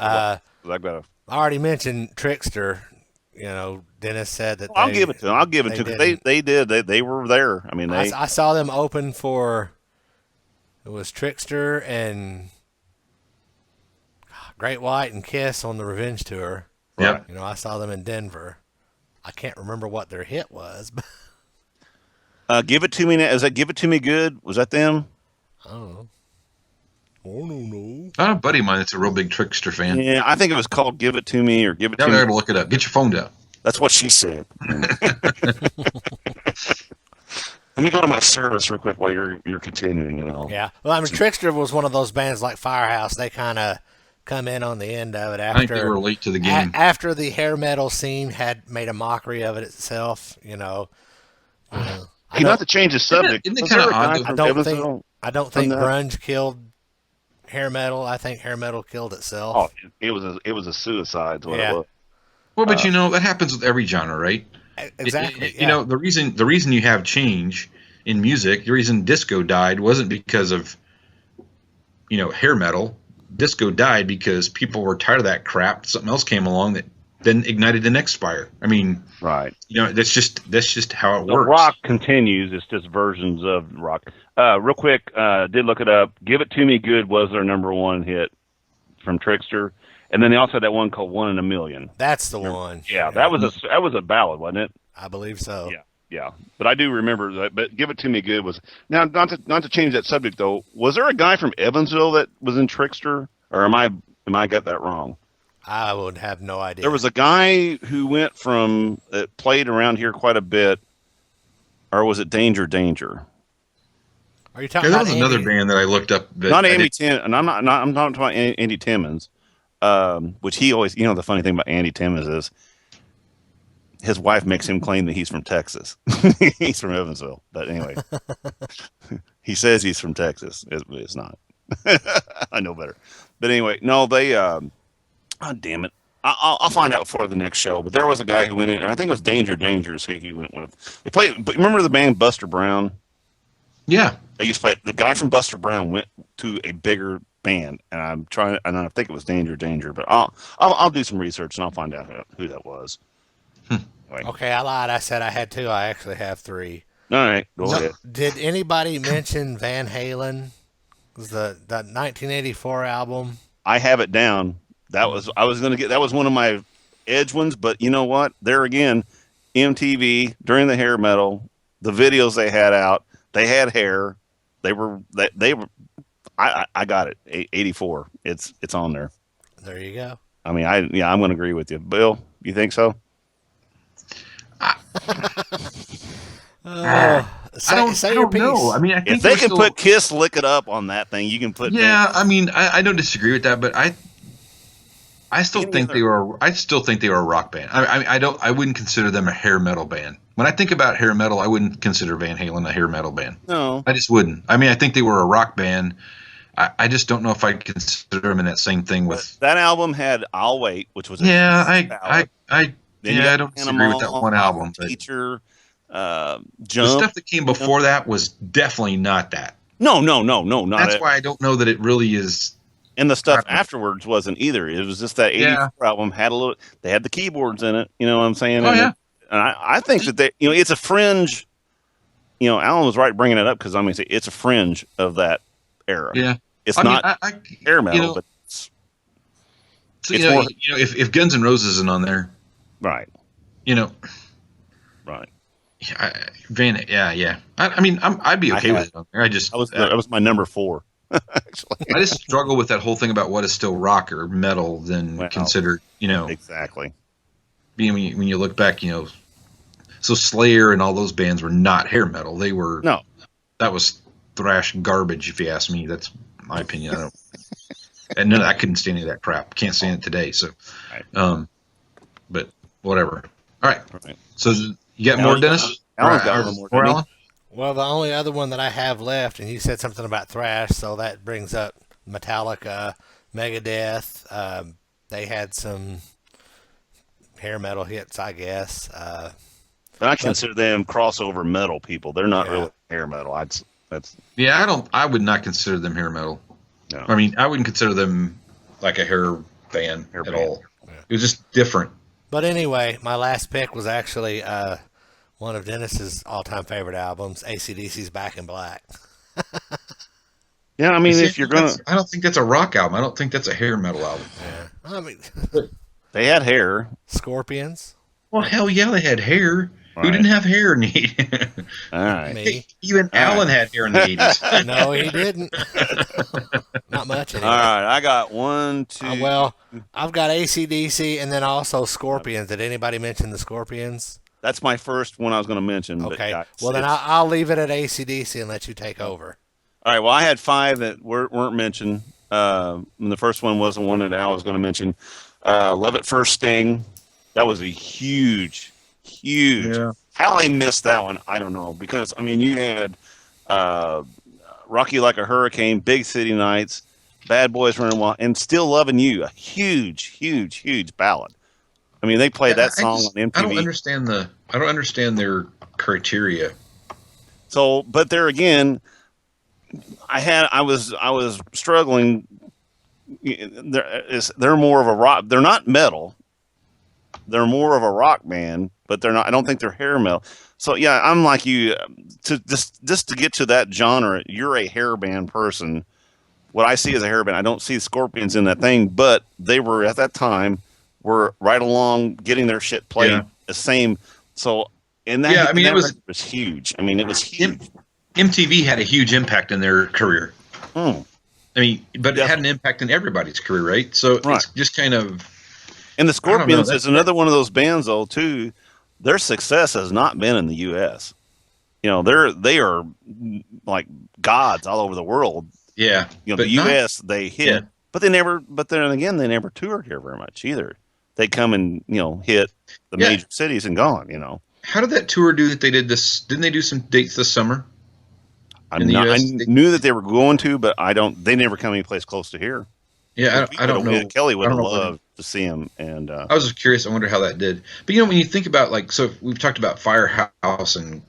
I already mentioned Trickster. Dennis said that. I'll give it to them. Because they did. They were there. I mean, I saw them open for. It was Trickster and Great White and Kiss on the Revenge tour. Yeah. I saw them in Denver. I can't remember what their hit was. Give It To Me. Is that Give It To Me Good? Was that them? Oh. I don't know. I have a buddy of mine that's a real big Trickster fan. Yeah, I think it was called Give It To Me or Give It To Me. I'll look it up. Get your phone out. That's what she said. Let me go to my service real quick while you're continuing. Yeah. Well, I mean, Trickster was one of those bands like Firehouse. They kind of come in on the end of it after. I think they were late to the game. After the hair metal scene had made a mockery of it itself, not to change the subject. Isn't it kind of odd? I don't think grunge killed hair metal. I think hair metal killed itself. Oh, it was a suicide. What it was. Well, but that happens with every genre, right? Exactly. The reason you have change in music, the reason disco died wasn't because of hair metal. Disco died because people were tired of that crap. Something else came along that then ignited the next fire. I mean, right. That's just how it works. Rock continues. It's just versions of rock. Real quick, did look it up. Give It To Me Good was their number one hit from Trickster. And then they also had that one called One in a Million. That's the one. Yeah, that was a ballad, wasn't it? I believe so. Yeah. But I do remember that. But Give It To Me Good was now not to change that subject though. Was there a guy from Evansville that was in Trickster, or am I got that wrong? I would have no idea. There was a guy who went from that played around here quite a bit, or was it Danger? Are you talking that about was another band that I looked up. Not Andy Timmons, and I'm not talking about Andy Timmons, which he always. The funny thing about Andy Timmons is his wife makes him claim that he's from Texas. He's from Evansville, but anyway, he says he's from Texas. It's not. I know better, but anyway, no, they. Oh, damn it! I'll find out for the next show. But there was a guy who went in, and I think it was Danger he went with. They played. But remember the band Buster Brown? Yeah, they used to play. The guy from Buster Brown went to a bigger band, and I think it was Danger. But I'll do some research and I'll find out who that was. Anyway. Okay, I lied. I said I had two. I actually have three. All right, go ahead. Did anybody mention Van Halen? The 1984 album? I have it down. That was one of my edge ones, but you know what? There again, MTV during the hair metal, the videos they had out, they had hair. They were I got it. 84. It's on there. There you go. I mean, I'm going to agree with you. Bill, you think so? I don't know. I mean, I think if they can put Kiss Lick It Up on that thing, you can put. Yeah, I mean, I don't disagree with that, but I still think they were a rock band. I wouldn't consider them a hair metal band. When I think about hair metal, I wouldn't consider Van Halen a hair metal band. No, I just wouldn't. I mean, I think they were a rock band. I just don't know if I consider them in that same thing with. That album had "I'll Wait," which was I don't disagree with that one album. Teacher, Jump. The stuff that came before that was definitely not that. No, not. That's why I don't know that it really is. And the stuff afterwards wasn't either. It was just that 84 album had they had the keyboards in it. You know what I'm saying? Oh, yeah. And I think that it's a fringe. Alan was right bringing it up because it's a fringe of that era. Yeah, it's not hair metal, but it's more, if Guns N' Roses isn't on there, right? Right. Yeah. I mean, I'd be okay with it on there. That was my number 4. Actually, I just struggle with that whole thing about what is still rock or metal than considered. Exactly. When you look back, so Slayer and all those bands were not hair metal. They were that was thrash garbage. If you ask me, that's my opinion. I couldn't stand any of that crap. Can't stand it today. So, but whatever. All right. So you got more, Dennis? Alan's got one more. Alan? Well, the only other one that I have left, and you said something about thrash, so that brings up Metallica, Megadeth. They had some hair metal hits, I guess. But I consider them crossover metal people. They're not really hair metal. I would not consider them hair metal. No. I mean, I wouldn't consider them like a hair band at all. Yeah. It was just different. But anyway, my last pick was actually one of Dennis's all-time favorite albums, AC/DC's Back in Black. Yeah, I mean, if you're going to... I don't think that's a rock album. I don't think that's a hair metal album. Yeah. I mean... They had hair. Scorpions. Well, hell yeah, they had hair. Who didn't have hair in the 80s? All right. Me. Even Alan had hair in the 80s. No, he didn't. Not much anyway. All right, I got 1, 2. Well, I've got AC/DC and then also Scorpions. Did anybody mention the Scorpions? That's my first one I was going to mention. Okay. But Well, then I'll leave it at AC/DC and let you take over. All right. Well, I had 5 that weren't mentioned. And the first one was the one that Al was going to mention. Love at First Sting. That was a huge. Yeah. How I missed that one, I don't know. Because, I mean, you had Rock You Like a Hurricane, Big City Nights, Bad Boys Running Wild, and Still Loving You, a huge ballad. I mean, they played that song on MTV. I don't understand their criteria. So, but there again, I was struggling. They're more of a rock. They're not metal. They're more of a rock band, but they're not. I don't think they're hair metal. So yeah, I'm like you. To just to get to that genre, you're a hair band person. What I see as a hair band, I don't see Scorpions in that thing, but they were at that time were right along getting their shit played the same. So in that, I mean, it was huge. I mean, it was huge. MTV had a huge impact in their career. I mean, but it had an impact in everybody's career, right? So it's just kind of. And the Scorpions is another one of those bands, though, too. Their success has not been in the U.S. You know, they are like gods all over the world. Yeah, you know, the U.S. they hit, but they never. But then again, they never toured here very much either. They come and hit the major cities and gone. You know, how did that tour do that they did this? Didn't they do some dates this summer? I knew that they were going to, but I don't. They never come any place close to here. Yeah, I don't know. Kelly would have loved to see him, and I was just curious. I wonder how that did. But when you think about we've talked about Firehouse and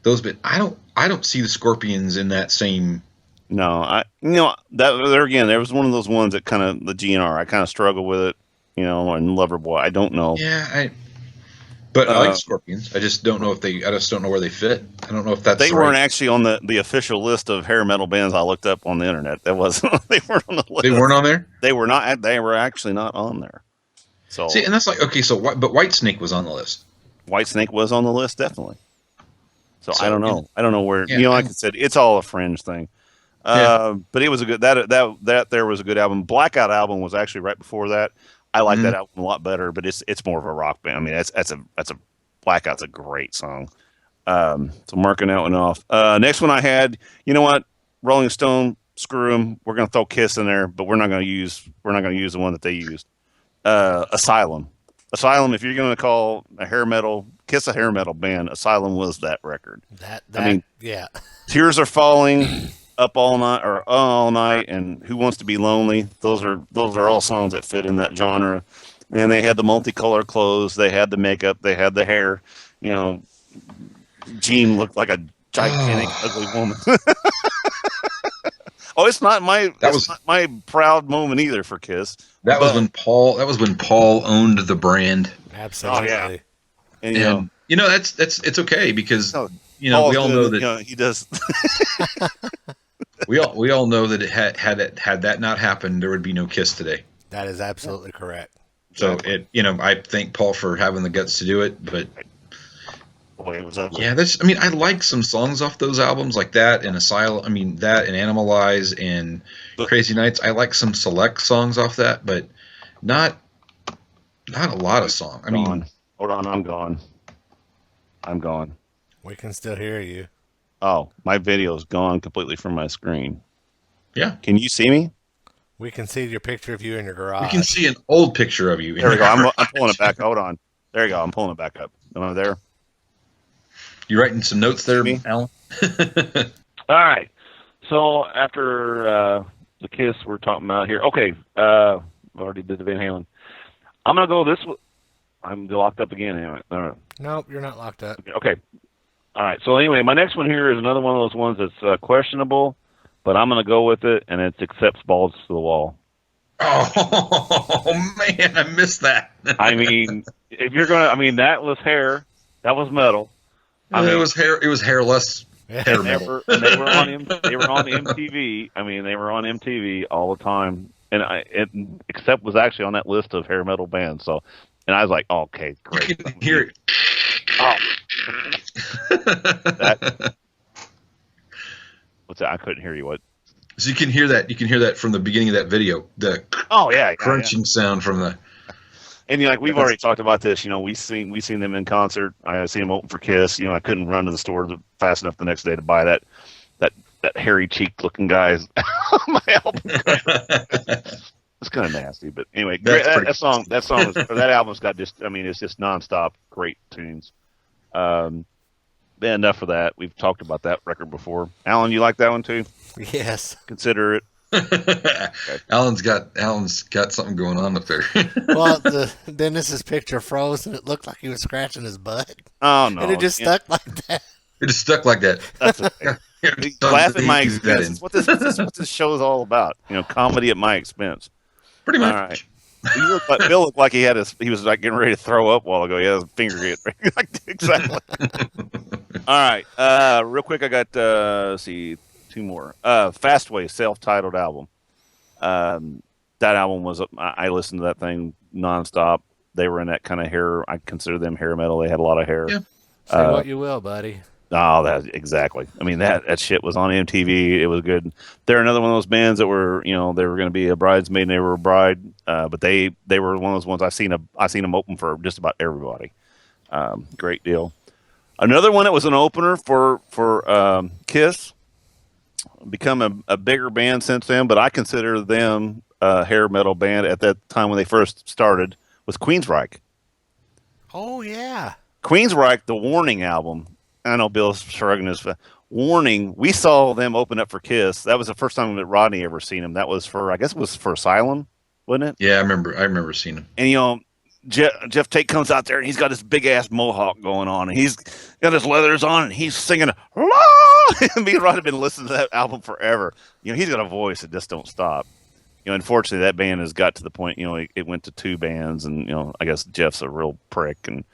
those, but I don't see the Scorpions in that same. No, that there again, there was one of those ones that kind of the GNR. I kind of struggle with it, and Loverboy. I don't know. Yeah, But I like Scorpions. I just don't know I just don't know where they fit. I don't know if that's. They weren't actually on the official list of hair metal bands I looked up on the internet. That wasn't. They weren't on the list. They weren't on there. They were not. They were actually not on there. So see, and that's like okay. So but Whitesnake was on the list. Whitesnake was on the list, definitely. So I don't know. I don't know where. Like I said, it's all a fringe thing. But it was a good that there was a good album. Blackout album was actually right before that. I like that album a lot better, but it's more of a rock band. I mean, that's a Blackout's a great song. So marking that one off. Next one I had, you know what? Rolling Stone, screw them. We're gonna throw Kiss in there, but we're not gonna use the one that they used. Asylum. If you're gonna call a hair metal Kiss a hair metal band, Asylum was that record. Tears Are Falling. Up All Night, and Who Wants to Be Lonely. Those are all songs that fit in that genre. And they had the multicolored clothes, they had the makeup, they had the hair. Jean looked like a gigantic, ugly woman. It's not my proud moment either for Kiss. That was when Paul owned the brand. Absolutely. Oh, yeah. And that's it's okay because we all know that he does. we all know that it had that not happened, there would be no Kiss today. That is absolutely correct. So I thank Paul for having the guts to do it, but I like some songs off those albums like that and Asylum. I mean that and Animalize and Crazy Nights. I like some select songs off that, but not a lot of songs. I mean, hold on, I'm gone. We can still hear you. Oh, my video's gone completely from my screen. Yeah. Can you see me? We can see your picture of you in your garage. We can see an old picture of you. There we go. I'm pulling it back. Hold on. There you go. I'm pulling it back up. Am I there? You writing some notes there, Alan? All right. So after the Kiss we're talking about here. Okay. Already did the Van Halen. I'm going to go this way. I'm locked up again. Anyway. Nope, you're not locked up. Okay. All right. So anyway, my next one here is another one of those ones that's questionable, but I'm going to go with it, and it's Accepts Balls to the Wall. Oh man, I missed that. I mean, if you're gonna, that was hair, that was metal. It was hair. It was hairless. Hair metal. They were on MTV. I mean, they were on MTV all the time, and Accept was actually on that list of hair metal bands. So, and I was like, oh, okay, great. You can hear it. Oh, What's that? I couldn't hear you. What? So you can hear that. You can hear that from the beginning of that video. The crunching sound from the. And we've already talked about this. We seen them in concert. I seen them open for Kiss. I couldn't run to the store fast enough the next day to buy that hairy cheeked looking guy's my album. It's kind of nasty, but anyway, that album's got just. It's just nonstop great tunes. Enough of that. We've talked about that record before. Alan, you like that one too? Yes. Consider it. Okay. Alan's got something going on up there. Well, Dennis's picture froze, and it looked like he was scratching his butt. Oh no! And it just stuck like that. It just stuck like that. That's okay. Laugh at my expense. What this show is all about. Comedy at my expense. Pretty much. All right. Bill looked like he was like getting ready to throw up a while ago. He had his finger hit. Exactly. All right. Real quick, I got let's see, 2 more. Fastway, self-titled album. That album was I listened to that thing nonstop. They were in that kind of hair. I consider them hair metal. They had a lot of hair. Yeah. Say what you will, buddy. Oh, that exactly. That shit was on MTV. It was good. They're another one of those bands that were, they were going to be a bridesmaid and they were a bride. But they were one of those ones I seen them open for just about everybody. Great deal. Another one that was an opener for Kiss. Become a bigger band since then, but I consider them a hair metal band at that time when they first started was Queensryche. Oh yeah, Queensryche, the Warning album. I know Bill's shrugging his Warning. We saw them open up for Kiss. That was the first time that Rodney ever seen them. That was for Asylum, wasn't it? Yeah, I remember seeing them. And Jeff Tate comes out there and he's got this big ass mohawk going on, and he's got his leathers on, and he's singing. Me and Rod have been listening to that album forever. He's got a voice that just don't stop. Unfortunately, that band has got to the point. It went to 2 bands, and I guess Jeff's a real prick and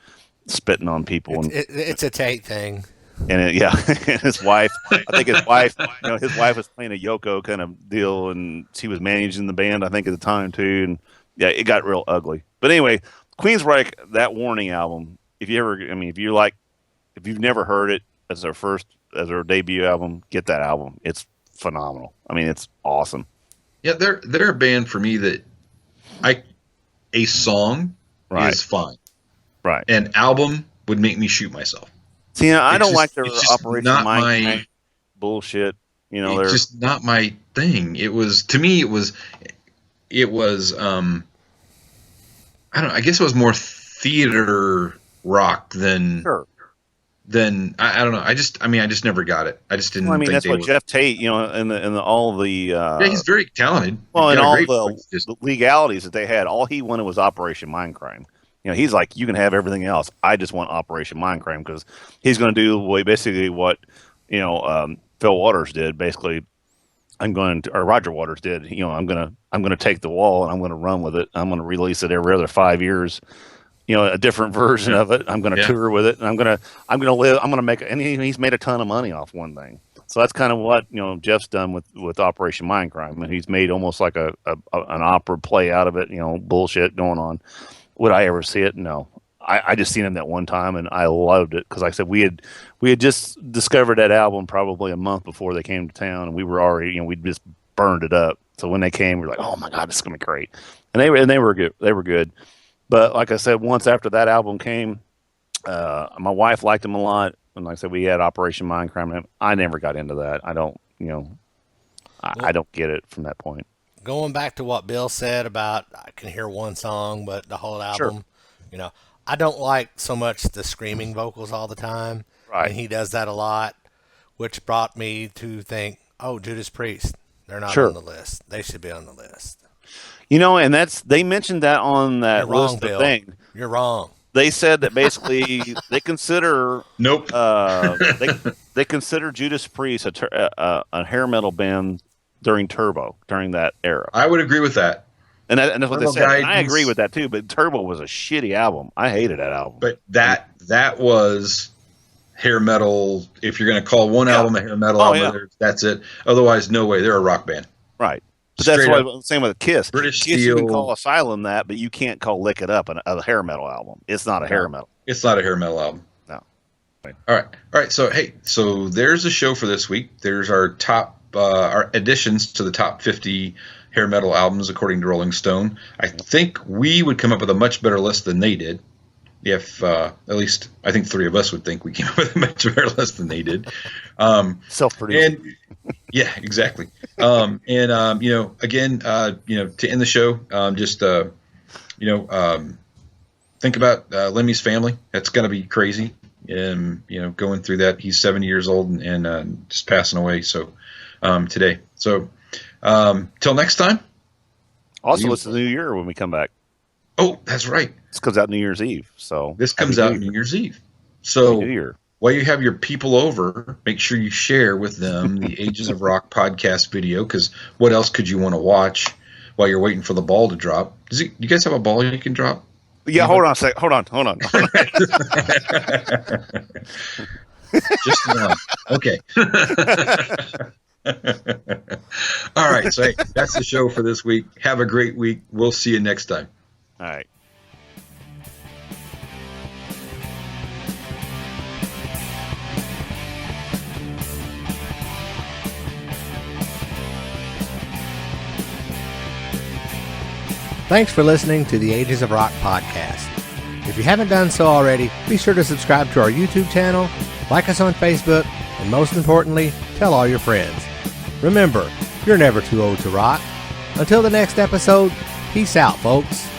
spitting on people. It's a Tate thing. And and his wife, I think his wife was playing a Yoko kind of deal, and she was managing the band, I think, at the time too. And yeah, it got real ugly. But anyway, Queensryche, that Warning album. If you've never heard it as their debut album, get that album. It's phenomenal. It's awesome. Yeah, they're a band for me that a song is fine. Right. An album would make me shoot myself. See, I don't like their Operation Mindcrime bullshit. It's just not my thing. It was I don't know. I guess it was more theater rock than. Sure. Then I don't know. I just never got it. I just didn't. Well, that's what Jeff Tate, and all the. Yeah, he's very talented. Well, and all the legalities that they had, all he wanted was Operation Mindcrime. He's like, you can have everything else. I just want Operation Mindcrime, because he's going to do basically what Phil Waters did. Basically, Roger Waters did. I'm gonna take the wall and I'm going to run with it. I'm going to release it every other 5 years. A different version of it. I'm going to tour with it, and I'm going to live. I'm going to make it. And he's made a ton of money off one thing. So that's kind of what Jeff's done with Operation Mindcrime, and he's made almost like an opera play out of it. Bullshit going on. Would I ever see it? No. I just seen him that one time, and I loved it, because like I said, we had just discovered that album probably a month before they came to town, and we were already we just burned it up. So when they came, we were like, oh my God, this is gonna be great. And they were good. They were good. But like I said, once after that album came, my wife liked them a lot, and like I said, we had Operation Mindcrime. I never got into that. I don't I don't get it from that point. Going back to what Bill said about I can hear one song, but the whole album, I don't like so much the screaming vocals all the time. Right. And he does that a lot, which brought me to think, oh, Judas Priest, they're not Sure. on the list. They should be on the list. And they mentioned that on that You're wrong, list Bill. of things. You're wrong. They said that basically they consider Nope. they consider Judas Priest a hair metal band during Turbo, during that era. I would agree with that. And that's what they Turbo said. And I Guidance. agree with that too. But Turbo was a shitty album. I hated that album. But that was hair metal. If you're going to call one album a hair metal album, that's it. Otherwise, no way. They're a rock band. Right. But that's Straight what up. I'm saying with Kiss. British Kiss, you can Steel. call Asylum that, but you can't call Lick It Up a hair metal album. It's not a hair metal. It's not a hair metal album. No. All right. So there's a show for this week. There's our top, our additions to the top 50 hair metal albums according to Rolling Stone. I think we would come up with a much better list than they did. If at least I think three of us would think we came up with a much better list than they did. Self-produced. Yeah, exactly. Again, to end the show, just think about Lemmy's family. That's got to be crazy. And going through that, he's 70 years old and just passing away. So today. So till next time. Also, it's the New Year when we come back. Oh, that's right. This comes out New Year's Eve. So this comes out New Year's Eve. So New Year. While you have your people over, make sure you share with them the Ages of Rock podcast video, because what else could you want to watch while you're waiting for the ball to drop? You guys have a ball you can drop? Yeah, hold on a sec. Hold on. Just one. Okay. All right. So hey, that's the show for this week. Have a great week. We'll see you next time. All right. Thanks for listening to the Ages of Rock podcast. If you haven't done so already, be sure to subscribe to our YouTube channel, like us on Facebook, and most importantly, tell all your friends. Remember, you're never too old to rock. Until the next episode, peace out, folks.